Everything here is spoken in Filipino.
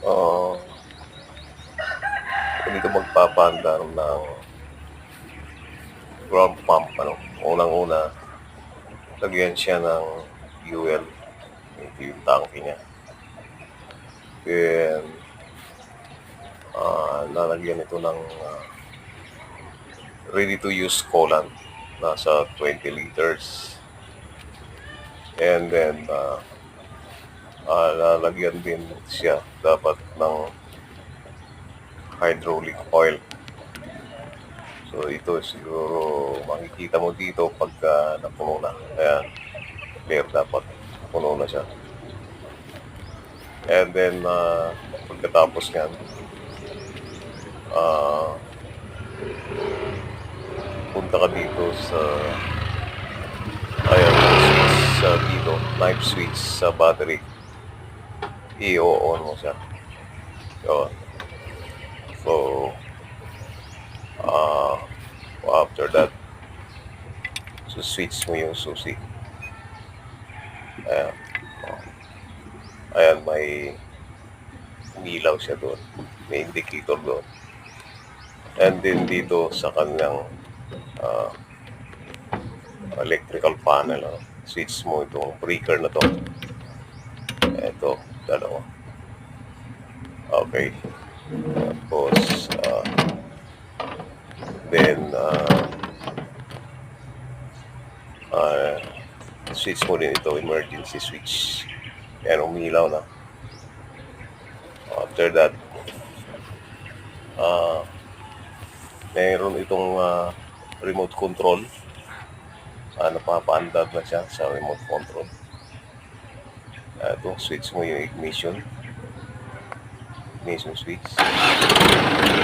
Ah, Hindi ka magpapaandar ng ground pump, unang-una, lagyan siya ng fuel, ito yung tanke niya. Then, lalagyan ito ng ready-to-use coolant, nasa 20 liters. And then, lalagyan din siya dapat ng hydraulic oil. So ito siguro makikita mo dito pagka napuno na. Ayan, clear dapat. Napuno na siya. And then, pagkatapos yan, punta ka dito sa switch dito, knife switch sa battery. I-on mo siya. Yun. So, after that, so switch mo yung susi. Ayan. Ayan, may umilaw siya doon. May indicator doon. And then dito sa kanyang electrical panel, switch mo itong breaker na to. Ito, dalawa. Okay. Tapos, then, switch mo din ito, emergency switch. Yan, umilaw na. After that, mayroon itong remote control. Napapaandar na siya sa remote control. Ito, switch mo yung ignition switch.